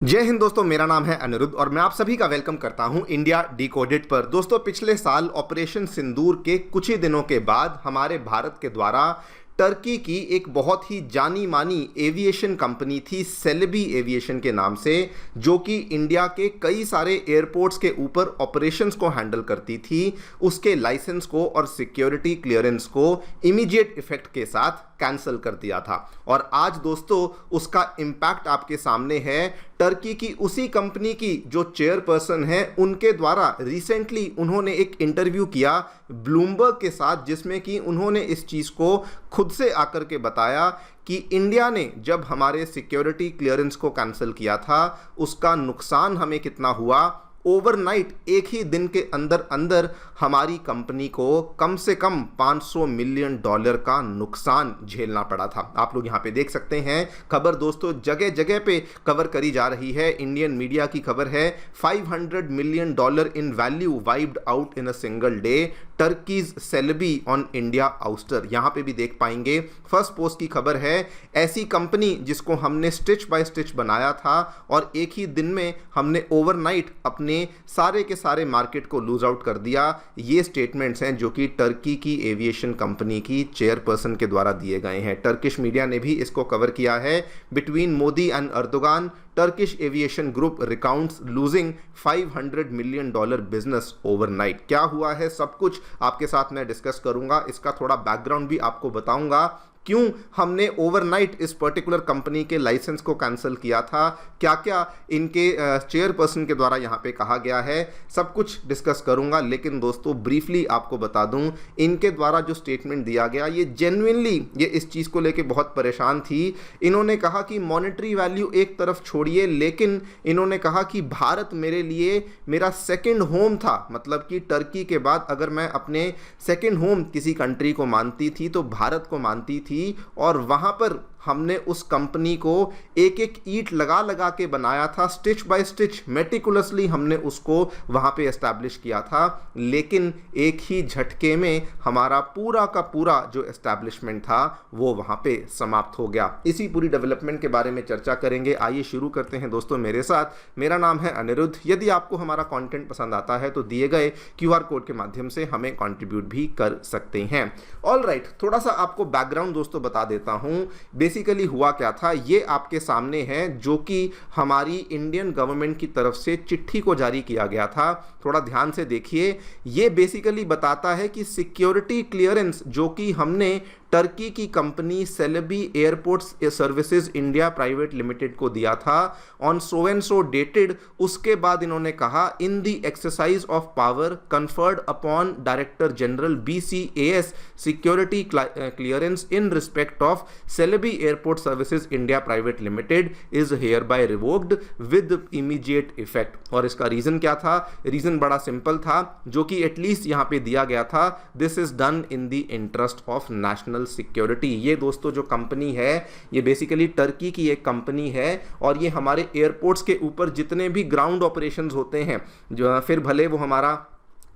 जय हिंद दोस्तों, मेरा नाम है अनिरुद्ध और मैं आप सभी का वेलकम करता हूं इंडिया डिकोडेड पर। दोस्तों, पिछले साल ऑपरेशन सिंदूर के कुछ ही दिनों के बाद हमारे भारत के द्वारा टर्की की एक बहुत ही जानी मानी एविएशन कंपनी थी सेलेबी एविएशन के नाम से, जो कि इंडिया के कई सारे एयरपोर्ट्स के ऊपर ऑपरेशंस को हैंडल करती थी, उसके लाइसेंस को और सिक्योरिटी क्लियरेंस को इमीडिएट इफेक्ट के साथ कैंसिल कर दिया था। और आज दोस्तों उसका इम्पैक्ट आपके सामने है। टर्की की उसी कंपनी की जो चेयरपर्सन है, उनके द्वारा रिसेंटली उन्होंने एक इंटरव्यू किया ब्लूमबर्ग के साथ, जिसमें कि उन्होंने इस चीज़ को खुद से आकर के बताया कि इंडिया ने जब हमारे सिक्योरिटी क्लियरेंस को कैंसिल किया था, उसका नुकसान हमें कितना हुआ। ओवरनाइट एक ही दिन के अंदर अंदर हमारी कंपनी को कम से कम $500 मिलियन का नुकसान झेलना पड़ा था। आप लोग यहाँ पे देख सकते हैं खबर दोस्तों, जगह जगह पे कवर करी जा रही है। इंडियन मीडिया की खबर है $500 million in value wiped out in a single day, Turkey's Celebi on India ouster. यहाँ पे भी देख पाएंगे फर्स्ट पोस्ट की खबर है। ऐसी कंपनी जिसको हमने स्टिच बाय स्टिच बनाया था और एक ही दिन में हमने ओवरनाइट अपने सारे के सारे मार्केट को लूज आउट कर दिया। ये स्टेटमेंट्स हैं जो कि टर्की की एविएशन कंपनी की चेयरपर्सन के द्वारा दिए गए हैं। टर्किश मीडिया ने भी इसको कवर किया है। Between Modi and Erdogan, Turkish aviation group recounts losing $500 million business overnight. क्या हुआ है सब कुछ आपके साथ मैं डिस्कस करूंगा। इसका थोड़ा बैकग्राउंड भी आपको बताऊंगा, क्यों हमने ओवरनाइट इस पर्टिकुलर कंपनी के लाइसेंस को कैंसिल किया था, क्या क्या इनके चेयरपर्सन के द्वारा यहाँ पे कहा गया है, सब कुछ डिस्कस करूंगा। लेकिन दोस्तों ब्रीफली आपको बता दूं, इनके द्वारा जो स्टेटमेंट दिया गया, ये जेन्युइनली ये इस चीज़ को लेके बहुत परेशान थी। इन्होंने कहा कि मॉनेटरी वैल्यू एक तरफ छोड़िए, लेकिन इन्होंने कहा कि भारत मेरे लिए मेरा सेकेंड होम था। मतलब कि टर्की के बाद अगर मैं अपने सेकेंड होम किसी कंट्री को मानती थी तो भारत को मानती थी। और वहां पर हमने उस कंपनी को एक एक ईंट लगा लगा के बनाया था, स्टिच बाय स्टिच मेटिकुलसली हमने उसको वहां पे एस्टैब्लिश किया था। लेकिन एक ही झटके में हमारा पूरा का पूरा जो एस्टैब्लिशमेंट था वो वहां पे समाप्त हो गया। इसी पूरी डेवलपमेंट के बारे में चर्चा करेंगे। आइए शुरू करते हैं दोस्तों मेरे साथ। मेरा नाम है अनिरुद्ध। यदि आपको हमारा कंटेंट पसंद आता है तो दिए गए QR कोड के माध्यम से हमें कंट्रीब्यूट भी कर सकते हैं। ऑलराइट, थोड़ा सा आपको बैकग्राउंड दोस्तों बता देता हूं। बेसिकली हुआ क्या था, ये आपके सामने है, जो कि हमारी इंडियन गवर्नमेंट की तरफ से चिट्ठी को जारी किया गया था। थोड़ा ध्यान से देखिए। ये बेसिकली बताता है कि सिक्योरिटी क्लियरेंस जो कि हमने टर्की की company Celebi airports services India private limited को दिया था on so and so dated, उसके बाद इन्होंने कहा in the exercise of power conferred upon director general BCAS security clearance in respect of Celebi airport services India private limited is hereby revoked with immediate effect. और इसका reason क्या था? Reason बड़ा simple था, जो कि at least यहां पे दिया गया था, this is done in the interest of national security. ये दोस्तों जो कंपनी है, ये बेसिकली टर्की की एक कंपनी है और ये हमारे एयरपोर्ट्स के ऊपर जितने भी ग्राउंड ऑपरेशंस होते हैं, जो फिर भले वो हमारा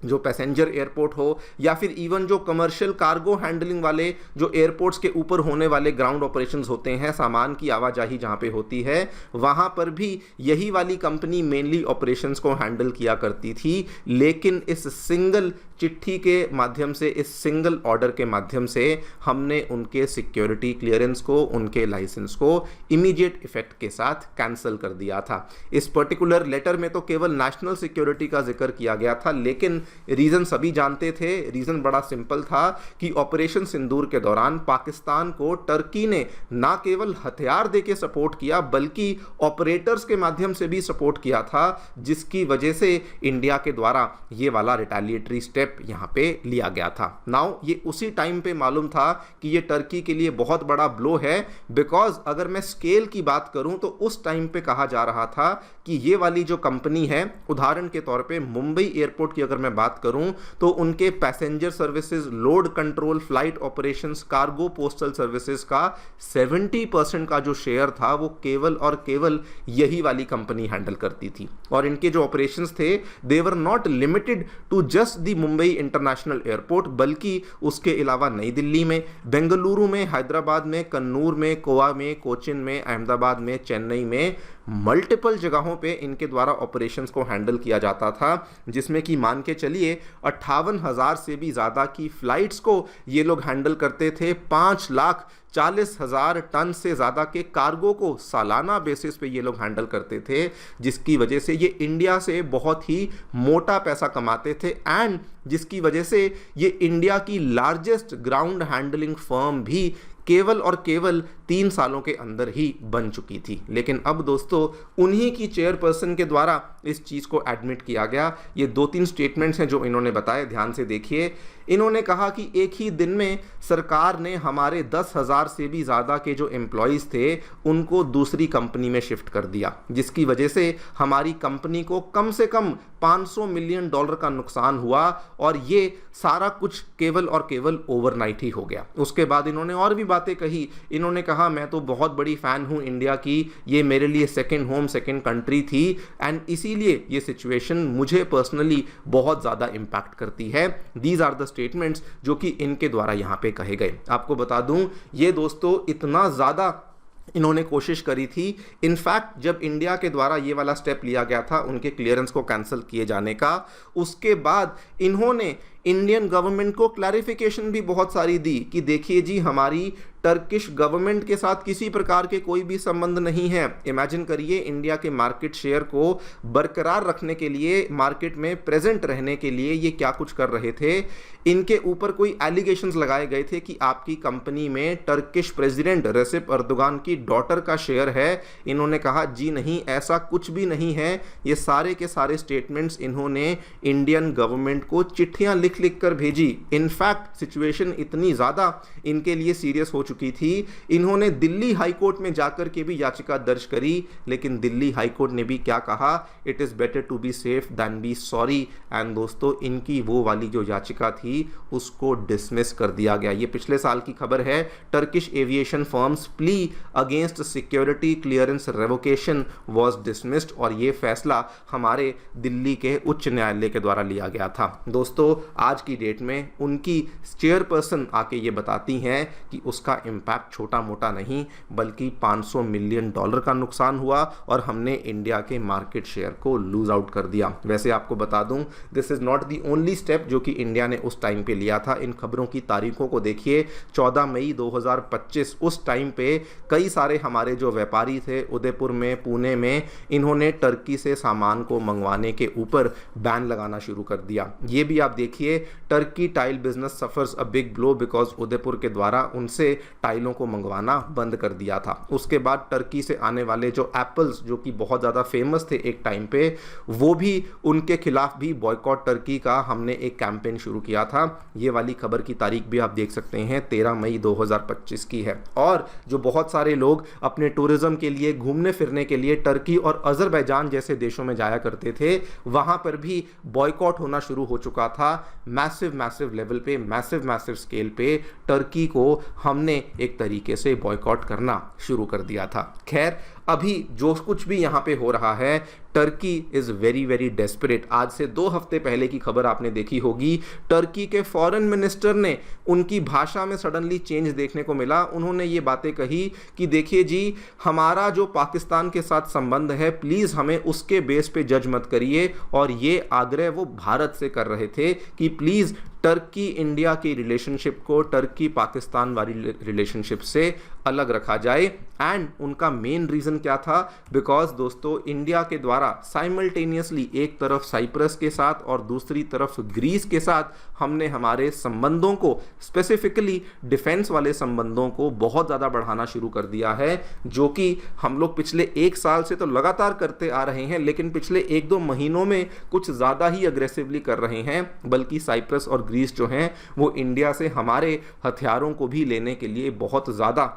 जो पैसेंजर एयरपोर्ट हो या फिर इवन जो कमर्शियल कार्गो हैंडलिंग वाले जो एयरपोर्ट्स के ऊपर होने वाले ग्राउंड ऑपरेशंस होते हैं, सामान की आवाजाही जहां पे होती है, वहां पर भी यही वाली कंपनी मेनली ऑपरेशंस को हैंडल किया करती थी। लेकिन इस सिंगल चिट्ठी के माध्यम से, इस सिंगल ऑर्डर के माध्यम से हमने उनके सिक्योरिटी क्लियरेंस को, उनके लाइसेंस को इमीडिएट इफेक्ट के साथ कैंसिल कर दिया था। इस पर्टिकुलर लेटर में तो केवल नेशनल सिक्योरिटी का जिक्र किया गया था, लेकिन रीजन सभी जानते थे। रीजन बड़ा सिंपल था कि ऑपरेशन सिंदूर के दौरान पाकिस्तान को टर्की ने ना केवल हथियार देके सपोर्ट किया, बल्कि ऑपरेटर्स के माध्यम से भी सपोर्ट किया था, जिसकी वजह से इंडिया के द्वारा ये वाला रिटेलिएटरी स्टेप यहां पे लिया गया था। नाउ ये उसी टाइम पे मालूम था कि ये टर्की के लिए बहुत बड़ा ब्लो है, बिकॉज अगर मैं स्केल की बात करूं तो उस टाइम पे कहा जा रहा था कि ये वाली जो कंपनी है, उदाहरण के तौर पे मुंबई एयरपोर्ट की अगर मैं बात करूं तो उनके passenger services, load control, flight operations, cargo postal services का 70% का जो शेयर था वो केवल और केवल यही वाली कंपनी हैंडल करती थी। और इनके जो ऑपरेशंस थे, they were not limited to just the Mumbai international airport बल्कि उसके अलावा नई दिल्ली में, बेंगलुरु में, हैदराबाद में, कन्नूर में, गोवा में, कोचिन में, अहमदाबाद में, चेन्नई में, मल्टीपल जगहों पे इनके द्वारा ऑपरेशंस को हैंडल किया जाता था, जिसमें कि मान के चलिए 58,000 से भी ज़्यादा की फ़्लाइट्स को ये लोग हैंडल करते थे। 5,40,000 टन से ज़्यादा के कार्गो को सालाना बेसिस पे ये लोग हैंडल करते थे, जिसकी वजह से ये इंडिया से बहुत ही मोटा पैसा कमाते थे एंड जिसकी वजह से ये इंडिया की लार्जेस्ट ग्राउंड हैंडलिंग फर्म भी केवल और केवल 3 सालों के अंदर ही बन चुकी थी। लेकिन अब दोस्तों उन्हीं की चेयरपर्सन के द्वारा इस चीज़ को एडमिट किया गया। ये 2-3 स्टेटमेंट्स हैं जो इन्होंने बताए, ध्यान से देखिए। इन्होंने कहा कि एक ही दिन में सरकार ने हमारे 10,000 से भी ज़्यादा के जो एम्प्लॉयज़ थे उनको दूसरी कंपनी में शिफ्ट कर दिया, जिसकी वजह से हमारी कंपनी को कम से कम $500 मिलियन का नुकसान हुआ और ये सारा कुछ केवल और केवल ओवरनाइट ही हो गया। उसके बाद इन्होंने और भी बातें कही। इन्होंने कहा मैं तो बहुत बड़ी फ़ैन हूँ इंडिया की, ये मेरे लिए सेकेंड होम, सेकेंड कंट्री थी एंड इसीलिए ये सिचुएशन मुझे पर्सनली बहुत ज़्यादा इम्पैक्ट करती है। दीज आर द स्टेटमेंट्स जो कि इनके द्वारा यहाँ पे कहे गए। आपको बता दूं ये दोस्तों इतना ज़्यादा इन्होंने कोशिश करी थी। इनफैक्ट जब इंडिया के द्वारा ये वाला स्टेप लिया गया था उनके क्लियरेंस को कैंसिल किए जाने का, उसके बाद इन्होंने इंडियन गवर्नमेंट को क्लैरिफिकेशन भी बहुत सारी दी कि देखिए जी हमारी टर्किश गवर्नमेंट के साथ किसी प्रकार के कोई भी संबंध नहीं है। इमेजिन करिए इंडिया के मार्केट शेयर को बरकरार रखने के लिए, मार्केट में प्रेजेंट रहने के लिए ये क्या कुछ कर रहे थे। इनके ऊपर कोई एलिगेशंस लगाए गए थे कि आपकी कंपनी में टर्किश प्रेसिडेंट रेसिप अर्दोगान की डॉटर का शेयर है। इन्होंने कहा जी नहीं, ऐसा कुछ भी नहीं है। ये सारे के सारे स्टेटमेंट्स इन्होंने इंडियन गवर्नमेंट को चिट्ठियां लिख कर भेजी। इनफैक्ट सिचुएशन इतनी ज्यादा इनके लिए सीरियस हो चुकी थी, इन्होंने दिल्ली हाई कोर्ट में जाकर के भी याचिका दर्ज करी, लेकिन दिल्ली हाई कोर्ट ने भी क्या कहा, it is better to be safe than be sorry. And दोस्तों इनकी वो वाली जो याचिका थी उसको डिसमिस कर दिया गया। ये पिछले साल की खबर है। Turkish aviation firms plea against security clearance revocation was dismissed और ये फैसला हमारे दिल्ली के उच्च न्यायालय के द्वारा लिया गया था। दोस्तों आज की डेट में उनकी चेयरपर्सन आके ये बताती हैं कि उसका इम्पैक्ट छोटा मोटा नहीं बल्कि $500 मिलियन का नुकसान हुआ और हमने इंडिया के मार्केट शेयर को लूज आउट कर दिया। वैसे आपको बता दूं this is not the only step जो कि इंडिया ने उस टाइम पे लिया था। इन खबरों की तारीखों को देखिए, 14 मई 2025 उस टाइम पे कई सारे हमारे जो व्यापारी थे उदयपुर में, पुणे में, इन्होंने टर्की से सामान को मंगवाने के ऊपर बैन लगाना शुरू कर दिया। ये भी आप देखिए Turkey tile business suffers a big blow because Udaipur के द्वारा उनसे टाइलों को मंगवाना बंद कर दिया था। उसके बाद टर्की से आने वाले जो एप्पल्स जो कि बहुत ज़्यादा फेमस थे एक टाइम पे, वो भी उनके खिलाफ भी बॉयकॉट टर्की का हमने एक कैंपेन शुरू किया था। ये वाली खबर की तारीख भी आप देख सकते हैं, 13 मई 2025 की है। और जो बहुत सारे लोग अपने टूरिज्म के लिए, घूमने फिरने के लिए टर्की और अजरबैजान जैसे देशों में जाया करते थे, वहाँ पर भी बॉयकॉट होना शुरू हो चुका था। मैसिव लेवल पे, मैसिव स्केल पे टर्की को हमने एक तरीके से बॉयकॉट करना शुरू कर दिया था। खैर अभी जो कुछ भी यहाँ पे हो रहा है, टर्की इज़ वेरी डेस्परेट। आज से 2 हफ्ते पहले की खबर आपने देखी होगी, टर्की के फॉरेन मिनिस्टर ने, उनकी भाषा में सडनली चेंज देखने को मिला। उन्होंने ये बातें कही कि देखिए जी हमारा जो पाकिस्तान के साथ संबंध है प्लीज़ हमें उसके बेस पे जज मत करिए। और ये आग्रह वो भारत से कर रहे थे कि प्लीज़ टर्की इंडिया की रिलेशनशिप को टर्की पाकिस्तान वाली रिलेशनशिप से अलग रखा जाए। एंड उनका मेन रीज़न क्या था, बिकॉज दोस्तों इंडिया के द्वारा साइमल्टेनियसली एक तरफ साइप्रस के साथ और दूसरी तरफ ग्रीस के साथ हमने हमारे संबंधों को, स्पेसिफिकली डिफेंस वाले संबंधों को बहुत ज़्यादा बढ़ाना शुरू कर दिया है, जो कि हम लोग पिछले 1 साल से तो लगातार करते आ रहे हैं, लेकिन पिछले 1-2 महीनों में कुछ ज़्यादा ही अग्रेसिवली कर रहे हैं। बल्कि साइप्रस और ग्रीस जो हैं वो इंडिया से हमारे हथियारों को भी लेने के लिए बहुत ज़्यादा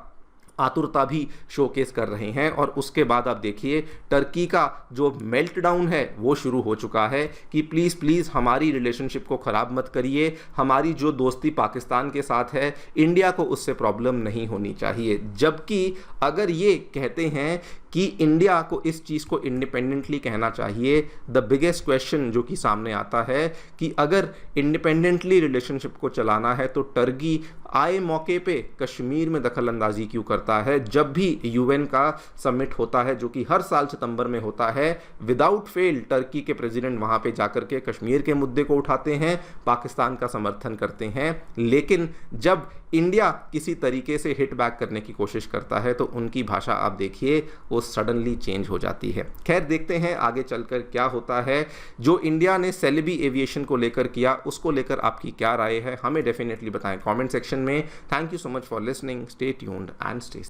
आतुरता भी शोकेस कर रहे हैं। और उसके बाद आप देखिए टर्की का जो मेल्ट डाउन है वो शुरू हो चुका है कि प्लीज़ हमारी रिलेशनशिप को ख़राब मत करिए, हमारी जो दोस्ती पाकिस्तान के साथ है इंडिया को उससे प्रॉब्लम नहीं होनी चाहिए। जबकि अगर ये कहते हैं कि इंडिया को इस चीज़ को इंडिपेंडेंटली कहना चाहिए। द बिगेस्ट क्वेश्चन जो कि सामने आता है कि अगर इंडिपेंडेंटली रिलेशनशिप को चलाना है तो टर्की आए मौके पे कश्मीर में दखल अंदाजी क्यों करता है? जब भी यूएन का समिट होता है जो कि हर साल सितंबर में होता है, विदाउट फेल टर्की के प्रेसिडेंट वहां पे जाकर के कश्मीर के मुद्दे को उठाते हैं, पाकिस्तान का समर्थन करते हैं। लेकिन जब इंडिया किसी तरीके से हिट बैक करने की कोशिश करता है तो उनकी भाषा आप देखिए वो सडनली चेंज हो जाती है। खैर देखते हैं आगे चलकर क्या होता है। जो इंडिया ने सेलेबी एविएशन को लेकर किया उसको लेकर आपकी क्या राय है, हमें डेफिनेटली बताएं कमेंट सेक्शन में। Thank you so much for listening, stay tuned and stay